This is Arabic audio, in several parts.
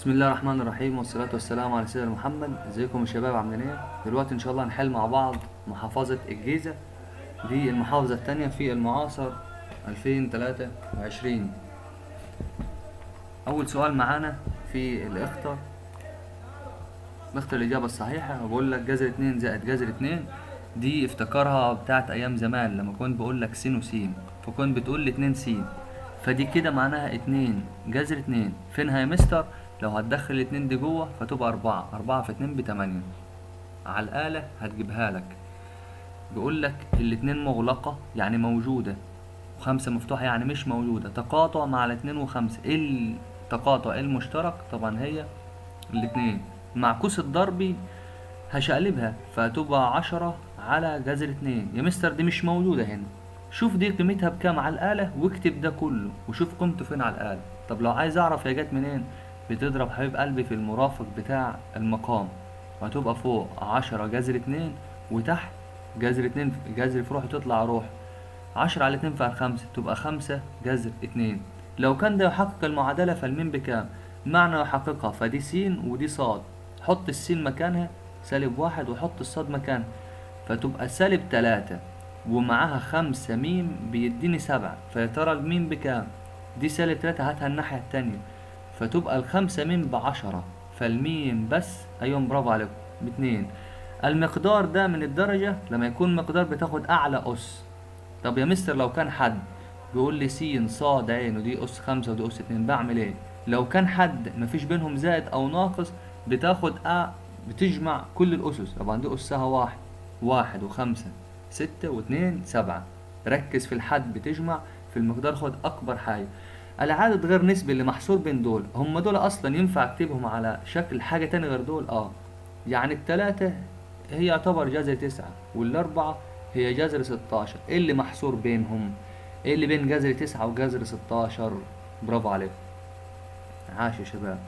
بسم الله الرحمن الرحيم والصلاة والسلام على سيدنا محمد. ازيكم يا شباب، عاملين ايه؟ دلوقتي ان شاء الله هنحل مع بعض محافظة الجيزة. دي المحافظة التانية في المعاصر 2023. اول سؤال معانا في الاختر، نختار الإجابة الصحيحة. بقول لك جذر 2 زائد جذر 2، دي افتكرها بتاعت أيام زمان لما كنت بقول لك س وسين، فكنت بتقول لي 2 س، فدي كده معناها 2 جذر 2. فينها يا مستر؟ لو هتدخل الاتنين دي جوه فتبقى 4، 4 في 2 ب8. على الآلة هتجيبها لك. بيقول لك الاتنين مغلقة يعني موجودة، وخمسة مفتوحة يعني مش موجودة. تقاطع مع الاتنين وخمسة، ايه التقاطع المشترك؟ طبعا هي الاتنين. معكوس الضربي هشقلبها فتبقى 10 على جذر 2. يا مستر دي مش موجودة هنا. شوف دي قيمتها بكام على الآلة واكتب ده كله وشوف قيمته فين على الآلة. طب لو عايز اعرف هي جت منين، بتضرب حبيب قلبي في المرافق بتاع المقام، وهتبقى فوق 10 جذر 2 وتحت جذر 2 جذر في روح تطلع روح. 10 على 2 فيها 5 تبقى 5 جذر 2. لو كان ده يحقق المعادلة فالمين بكام؟ معنى يحققها فدي س ودي ص. حط السين مكانها -1 وحط الصاد مكانها، فتبقى -3 ومعاها 5 ميم بيديني 7. فيا ترى الميم بكام؟ دي -3 هاتها الناحية التانية فتبقى ال5 ميم ب10، فالميم بس. أيوة برافو عليكم ب2. المقدار ده من الدرجة، لما يكون مقدار بتاخد أعلى أس. طب يا مستر لو كان حد بيقول لي س ص ع ودي أس 5 ودي أس 2، بعمل إيه؟ لو كان حد مفيش بينهم زائد أو ناقص بتاخد بتجمع كل الأسس. طبعا دي أسها 1، 1 و5 6 و2 7. ركز في الحد بتجمع، في المقدار خد أكبر حاجة. العدد غير نسبي اللي محصور بين دول، هم دول أصلا ينفع أكتبهم على شكل حاجة تاني غير دول؟ يعني التلاتة هي يعتبر جذر 9، والأربعة هي جذر 16. ايه اللي محصور بينهم؟ ايه اللي بين جذر 9 وجذر 16؟ برافو عليكم، عاش يا شباب.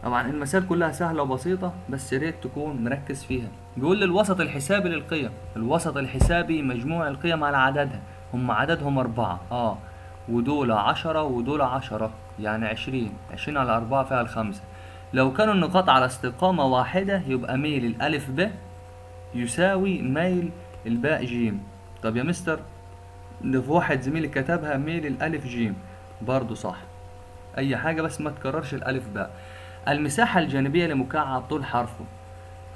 طبعا المسائل كلها سهلة وبسيطة، بس يا ريت تكون مركز فيها. بيقول لي الوسط الحسابي للقيم. الوسط الحسابي مجموع القيم على عددها، هم عددهم 4 ودول 10 ودول 10، يعني 20. 20 على 4 فيها الخمسة. لو كانوا النقاط على استقامة واحدة يبقى ميل الألف ب يساوي ميل الباء ج. طب يا مستر ده في واحد زميلي كتبها ميل الألف ج، برضو صح. أي حاجة بس ما تكررش الألف باء. المساحة الجانبية لمكعب طول حرفه.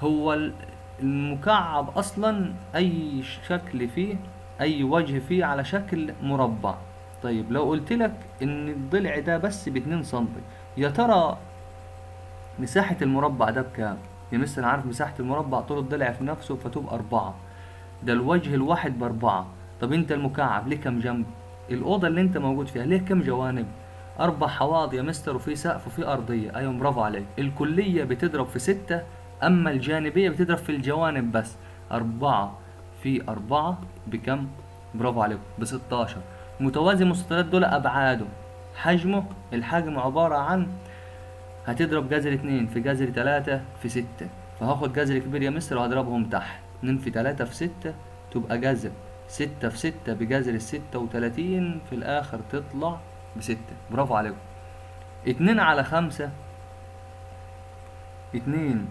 هو المكعب أصلا أي شكل فيه، أي وجه فيه على شكل مربع. طيب لو قلت لك إن الضلع ده بس ب2 سنتي، يا ترى مساحة المربع ده بكام؟ يا مستر أنا عارف مساحة المربع طول الضلع في نفسه فتبقى 4. ده الوجه الواحد ب4. طب انت المكعب ليه كام جنب؟ الأوضة اللي انت موجود فيها ليه كام جوانب؟ 4 حواض يا مستر، وفي سقف وفي أرضية. أيوة برافو عليك. الكلية بتضرب في 6، أما الجانبية بتضرب في الجوانب بس. 4 في 4 بكم؟ برافو عليكم ب16. متوازي المستطيلات دول أبعاده حجمه، الحجم عبارة عن هتضرب جذر 2 في جذر 3 في 6، فهاخد جذر كبير يا مستر وهضربهم تحت. 2 في 3 في 6 تبقى جذر 6 في 6 بجذر 36، في الآخر تطلع ب6. برافو عليكم. 2 على 5، 2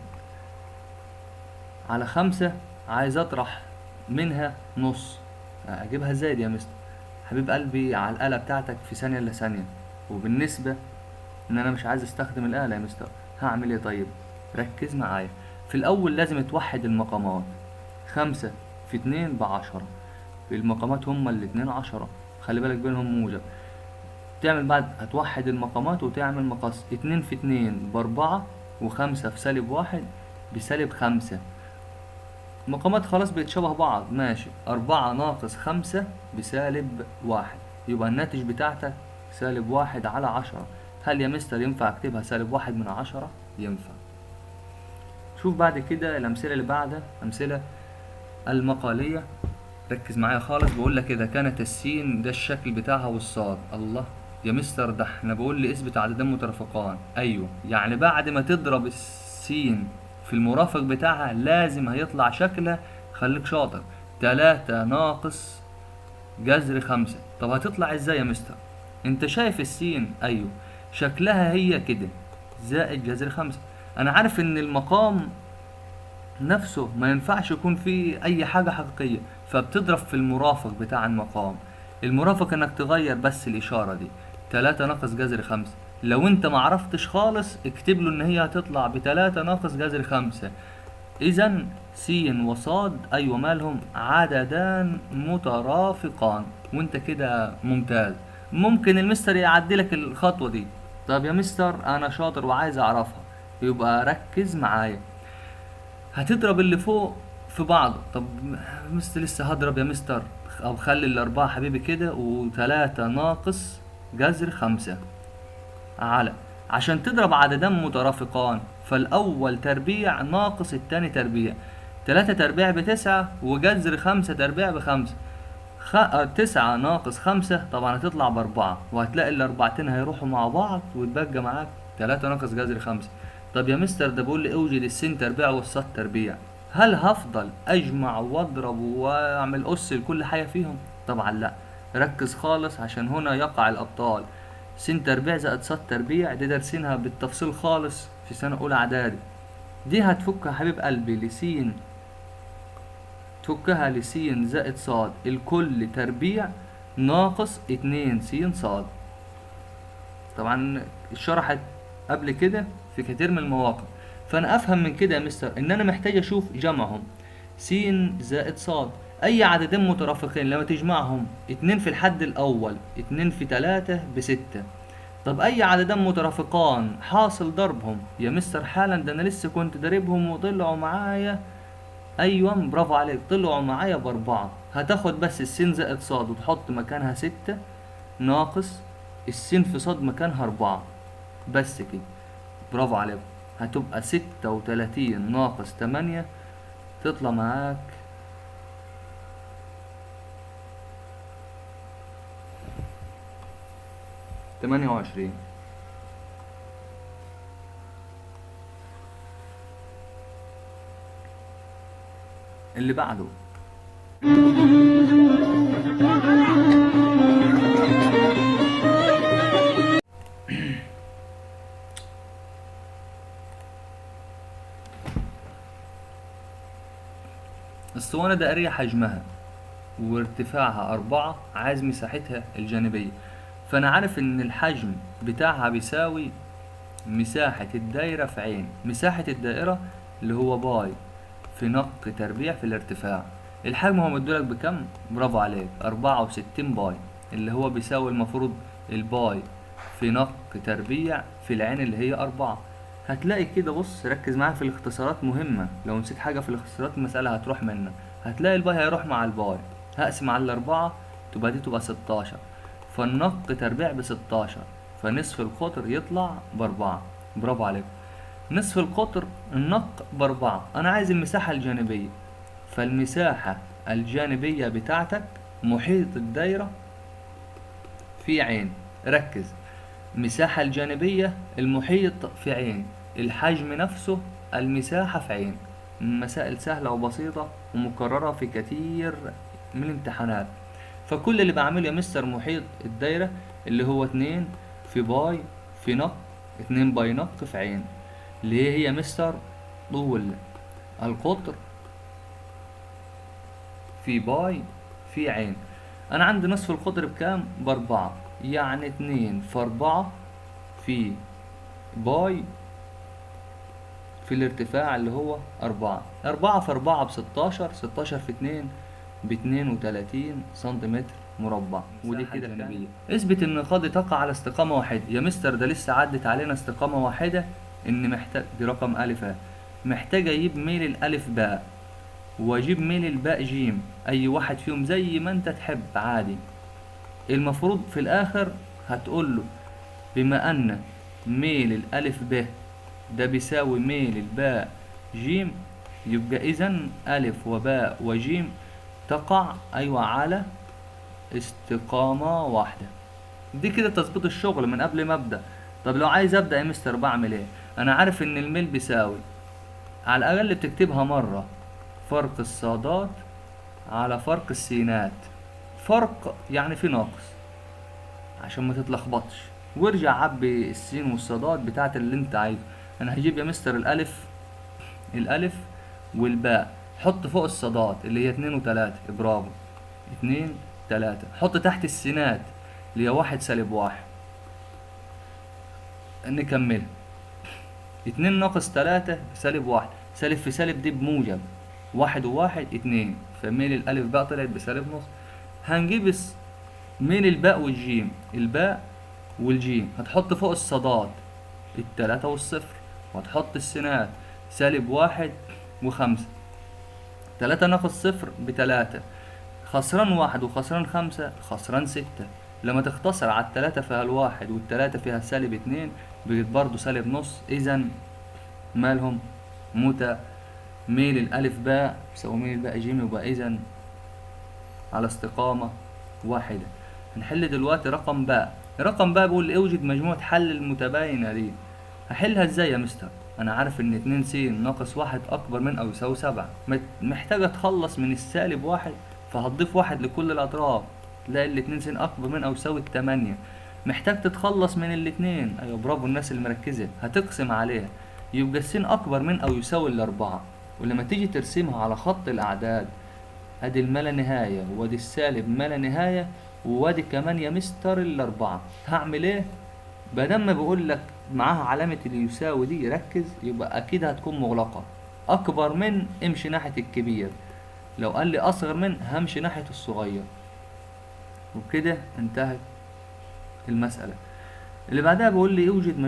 على 5 عايز أطرح منها نص، أجيبها ازاي دي يا مستر؟ حبيب قلبي على الآلة بتاعتك في ثانية إلا ثانية. وبالنسبة ان انا مش عايز استخدم الآلة يا مستر، هعمل ايه طيب؟ ركز معايا. في الاول لازم توحد المقامات. 5 في 2 ب10، المقامات هما الاتنين 10، خلي بالك بينهم موجب. تعمل بعد هتوحد المقامات وتعمل مقص. 2 في 2 ب4، و5 في -1 بسالب 5. المقامات خلاص بيتشبه بعض، ماشي. 4 ناقص 5 بسالب 1، يبقى الناتج بتاعتك -1 على 10. هل يا مستر ينفع اكتبها -1 من 10؟ ينفع. شوف بعد كده الأمثلة اللي بعدها، أمثلة المقالية. ركز معايا خالص. بقول لك إذا كانت السين ده الشكل بتاعها والصاد. الله يا مستر ده احنا بقول لي اثبت عددين مترافقان. أيوه، يعني بعد ما تضرب السين في المرافق بتاعها لازم هيطلع شكلها، خليك شاطر، 3 ناقص جذر 5. طب هتطلع ازاي يا مستر؟ انت شايف السين؟ ايوه، شكلها هي كده، زائد جذر 5. انا عارف ان المقام نفسه ما ينفعش يكون فيه اي حاجة حقيقية، فبتضرب في المرافق بتاع المقام. المرافق انك تغير بس الاشارة دي، 3 ناقص جذر 5. لو انت معرفتش خالص اكتب له ان هي هتطلع ب3 ناقص جذر 5. اذا س وصاد ايوه مالهم عددان مترافقان، وانت كده ممتاز. ممكن المستر يعدلك الخطوة دي. طب يا مستر انا شاطر وعايز اعرفها، يبقى ركز معايا. هتضرب اللي فوق في بعضه. طب مستر لسه هضرب يا مستر، او خلي الاربعة حبيبي كده، و3 ناقص جذر 5 على، عشان تضرب عددان مترافقان فالاول تربيع ناقص التاني تربيع. 3 تربيع ب9 وجذر 5 تربيع ب5. 9 ناقص 5 طبعا هتطلع ب4، وهتلاقي الاربعتين هيروحوا مع بعض ويتبقى معاك 3 ناقص جذر 5. طب يا مستر ده بيقول لي اوجد السين تربيع والصاد تربيع، هل هفضل اجمع واضرب واعمل اس لكل حاجه فيهم؟ طبعا لا. ركز خالص عشان هنا يقع الابطال. س تربيع زائد صاد تربيع دي دارسينها بالتفصيل خالص في سنه اولى اعدادي. دي هتفكها حبيب قلبي لسين، تفكها لسين زائد صاد الكل تربيع ناقص 2 س صاد. طبعا اتشرحت قبل كده في كتير من المواقع. فانا افهم من كده يا مستر ان انا محتاج اشوف جمعهم. س زائد صاد اي عددين مترافقين لما تجمعهم 2 في الحد الاول 2 في 3 ب6. طب اي عددين مترافقان حاصل ضربهم يا مستر حالا، ده انا لسه كنت ضاربهم وطلعوا معايا. ايوه برافو عليك، طلعوا معايا ب4. هتاخد بس السين زائد صاد وتحط مكانها 6 ناقص السين في صاد مكانها 4، بس كده. برافو عليك. هتبقى 36 ناقص 8 تطلع معاك 28. اللي بعده اسطوانة دائرية حجمها وارتفاعها 4، عايز مساحتها الجانبية. فأنا عارف إن الحجم بتاعها بيساوي مساحة الدايرة في عين. مساحة الدائرة اللي هو باي في نق تربيع في الارتفاع. الحجم هو مدولك بكم؟ برافو عليك، 64 باي، اللي هو بيساوي المفروض الباي في نق تربيع في العين اللي هي 4. هتلاقي كده، بص ركز معايا في الاختصارات مهمة، لو نسيت حاجة في الاختصارات المسألة هتروح منك. هتلاقي الباي هيروح مع الباي، هقسم على 4 تبقى دي تبقى 16، فالنق تربيع ب16، فنصف القطر يطلع ب4. برافو عليك. نصف القطر النق ب4. أنا عايز المساحة الجانبية، فالمساحة الجانبية بتاعتك محيط الدايرة في عين. ركز، مساحة الجانبية المحيط في عين، الحجم نفسه المساحة في عين. مسائل سهلة وبسيطة ومكررة في كتير من الامتحانات. فكل اللي بعمله يا مستر محيط الدايرة اللي هو 2 في باي في نق، 2 باي نق في عين، اللي هي مستر طول القطر في باي في عين. انا عندي نصف القطر بكام؟ ب4، يعني 2 في 4 في باي في الارتفاع اللي هو 4. 4 في 4 ب16، 16 في 2 ب32 سنتيمتر مربع. ودي كده جانبية. اثبت ان الخط تقع على استقامة واحدة. يا مستر ده لسه عدت علينا استقامة واحدة، ان محتاج دي رقم الف ا، محتاج اجيب ميل الالف باء واجيب ميل الباء جيم، اي واحد فيهم زي ما انت تحب عادي. المفروض في الاخر هتقول له بما ان ميل الالف ب ده بيساوي ميل الباء جيم، يبقى اذا الف وباء وجيم تقع ايوه على استقامة واحدة. دي كده تظبيط الشغل من قبل ما ابدا. طب لو عايز ابدا يا مستر بعمل ايه؟ انا عارف ان الميل بيساوي على الاقل بتكتبها مرة فرق الصادات على فرق السينات. فرق يعني في ناقص عشان ما تتلخبطش، وارجع عبي السين والصادات بتاعت اللي انت عايزه. انا هجيب يا مستر الالف والباء، حط فوق الصادات اللي هي 2 و3، برافو، 2 3، حط تحت السينات اللي هي 1 - 1. نكمل، 2 - 3 -1، سالب في سالب دي بموجب، 1 و1 2، فميل الألف باء طلعت بسالب نص. هنجيب ميل الباء والجيم، الباء والجيم هتحط فوق الصادات 3 والصفر، وهتحط السينات -1 و5. 3 - 0 ب3، خسران 1 وخسران 5، خسران 6. لما تختصر على 3 فيها الواحد والتلاتة فيها -2، بقت برضه سالب نص. إذا مالهم ميل الألف باء يساوي ميل الباء جيم، يبقى إذا على استقامة واحدة. هنحل دلوقتي رقم باء. رقم باء بيقول اوجد مجموعة حل المتباينة دي. هحلها ازاي يا مستر؟ انا عارف ان 2 س - 1 اكبر من او يساوي 7، محتاج اتخلص من -1، فهتضيف 1 لكل الاطراف، تلاقي ال2 س اكبر من او يساوي 8. محتاج تتخلص من الاتنين، ايوه برافو الناس اللي مركزة، هتقسم عليها، يبقى الس اكبر من او يساوي ال4. ولما تيجي ترسمها على خط الاعداد، ادي الملا نهاية وادي السالب ما لا نهاية وادي كمان يا مستر ال4. هعمل ايه؟ بدل ما بقول لك معاها علامة اللي يساوي دي ركز، يبقى اكيد هتكون مغلقة. اكبر من امشي ناحية الكبير، لو قال لي اصغر من همشي ناحية الصغير. وبكده انتهت المسألة. اللي بعدها بيقول لي اوجد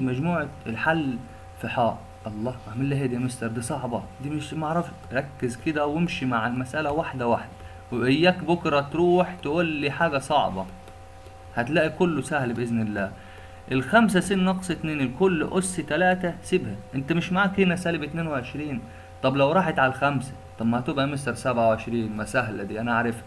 مجموعة الحل في حاء. الله، اعمل لي هادي يا مستر، دي صعبة، دي مش معرف. ركز كده وامشي مع المسألة واحدة واحدة، وإياك بكرة تروح تقول لي حاجة صعبة، هتلاقي كله سهل بإذن الله. ال5 - 2 الكل أس 3، سيبها، انت مش معاك هنا -22. طب لو راحت على ال5، طب ما هتبقى مستر 27، ما سهلة دي أنا عارفها.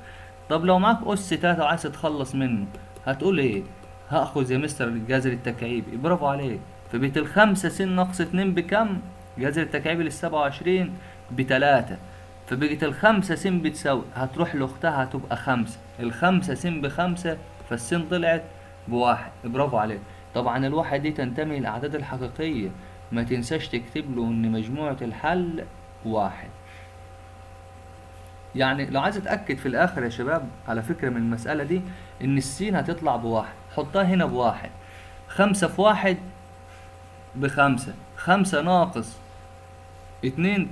طب لو معاك أس 3 وعايز تتخلص منه، هتقول ايه؟ هاخذ يا مستر الجذر التكعيبي، برافو عليك. فبقت ال5 - 2 بكم؟ جذر التكعيبي لل27 ب3. فبقت ال5 س بتساوي، هتروح لاختها هتبقى 5، ال5 س ب5، فالسين طلعت بواحد، برافو عليك. طبعا الواحد دي تنتمي للأعداد الحقيقية، ما تنساش تكتب له ان مجموعة الحل 1. يعني لو عايز اتأكد في الآخر يا شباب على فكرة من المسألة دي، ان السين هتطلع بواحد، حطها هنا بواحد. 5 في 1 ب5، 5 - 2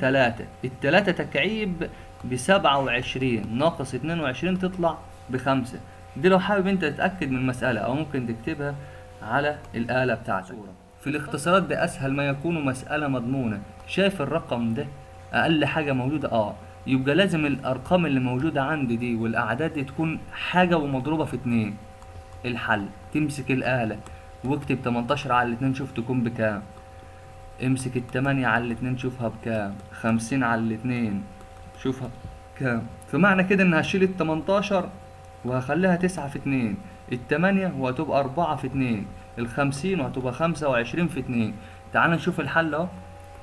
3، تكعيب ب27 - 22 تطلع ب5. دي لو حابب انت تتأكد من المسألة، او ممكن تكتبها على الآلة بتاعتك. في الاختصارات بأسهل ما يكون مسألة مضمونة. شايف الرقم ده أقل حاجة موجودة؟ يبقى لازم الأرقام اللي موجودة عندي دي والأعداد دي تكون حاجة ومضروبة في 2. الحل، تمسك الآلة واكتب 18 على 2 شوف تكون بكام، امسك ال8 على 2 شوفها بكام، 50 على 2 شوفها بكام. فمعنى كده إن هشيل ال18 وهخليها 9 في 2، ال8 وهتبقى 4 في 2، ال50 وهتبقى 25 في 2. تعال نشوف الحل اهو.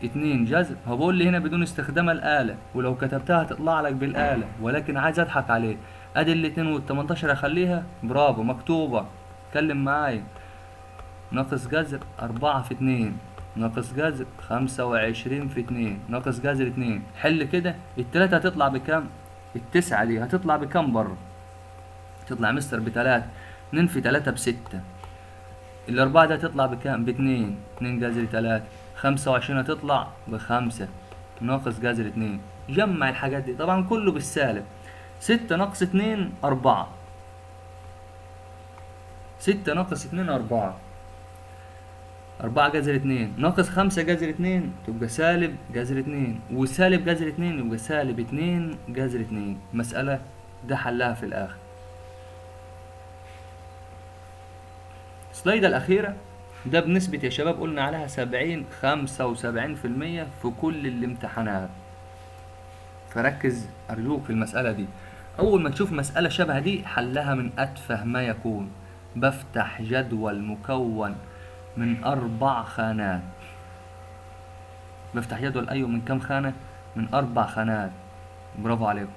2 جذر، هو بيقول لي هنا بدون استخدام الآلة، ولو كتبتها هتطلع لك بالآلة، ولكن عايز اضحك عليه. ادي ال2 وال18 اخليها، برافو مكتوبة، اتكلم معايا. ناقص جذر 4 في 2 ناقص جذر 25 في 2 ناقص جذر 2. حل كده، التلاتة هتطلع بكام؟ التسعة دي هتطلع بكام بره؟ تطلع مستر ب3، 2 في 3 ب6. الأربعة دي هتطلع بكام؟ ب2، 2 جذر 3. 25 هتطلع ب5 ناقص جذر 2. جمع الحاجات دي، طبعا كله بالسالب. 6 - 2 4، 6 - 2 4، 4 جذر 2 ناقص 5 جذر 2 تبقى سالب جذر 2، وسالب جذر 2 يبقى سالب 2 جذر 2. مسألة ده حلها في الآخر. السلايدة الأخيرة ده بنسبة يا شباب قلنا عليها 75% في كل الامتحانات، فركز أرجوك في المسألة دي. أول ما تشوف مسألة شبه دي حلها من أتفه ما يكون. بفتح جدول مكون من 4 خانات. بفتح جدول أيوه من كام خانة؟ من 4 خانات، برافو عليكم.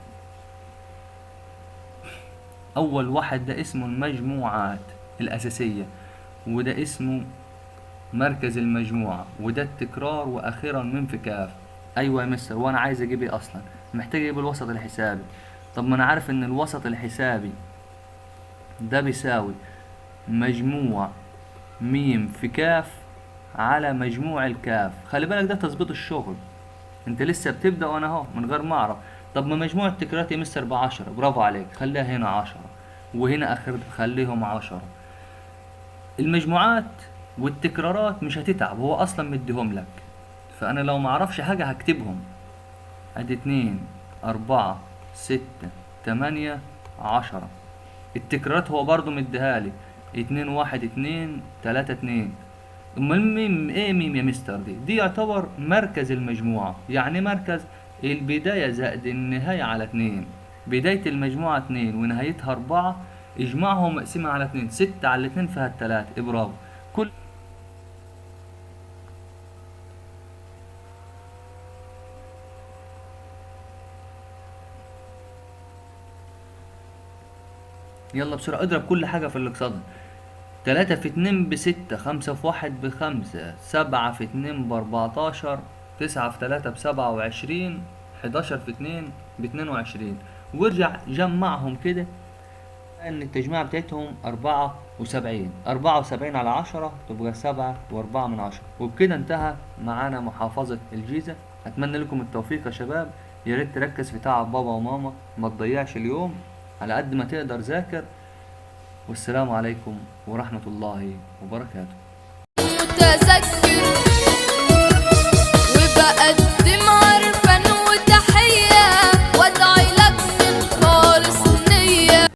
اول واحد ده اسمه المجموعات الاساسية، وده اسمه مركز المجموعة، وده التكرار واخيرا من في كاف. ايوه يا مستر، وانا عايز اجيب ايه اصلا؟ محتاج اجيب الوسط الحسابي. طب ما انا عارف ان الوسط الحسابي ده بيساوي مجموع ميم في كاف على مجموع الكاف. خلي بالك ده تظبيط الشغل، انت لسه بتبدأ وانا اهو من غير ما اعرف. طب ما مجموع التكرارات يا مستر ب10، برافو عليك، خليها هنا 10 وهنا اخر خليهم 10. المجموعات والتكرارات مش هتتعب، هو اصلا مديهم لك، فانا لو معرفش حاجة هكتبهم. ادي 2 4 6 8 10. التكرارات هو برضو مديهالي 2 1 2 3 2. امال ميم ايه ميم يا مستر؟ دي يعتبر مركز المجموعة. يعني مركز البداية زائد النهاية على 2. بداية المجموعة 2 ونهايتها 4، اجمعهم مقسمة على 2، 6 على 2 فيها 3. برافو. كل يلا بسرعة اضرب كل حاجة في اللي قصادها. 3 في 2 ب6، 5 في 1 ب5، 7 في 2 ب14، 9 في 3 ب27، 11 في 2 ب22. وارجع جمعهم كده ان التجميع بتاعتهم 74. 74 على 10 تبقى 7.4. وبكده انتهى معانا محافظة الجيزة. اتمنى لكم التوفيق يا شباب. يا ريت تركز في تعب بابا وماما، ما تضيعش اليوم، على قد ما تقدر ذاكر. والسلام عليكم ورحمة الله وبركاته. متذكر وبقدم عرض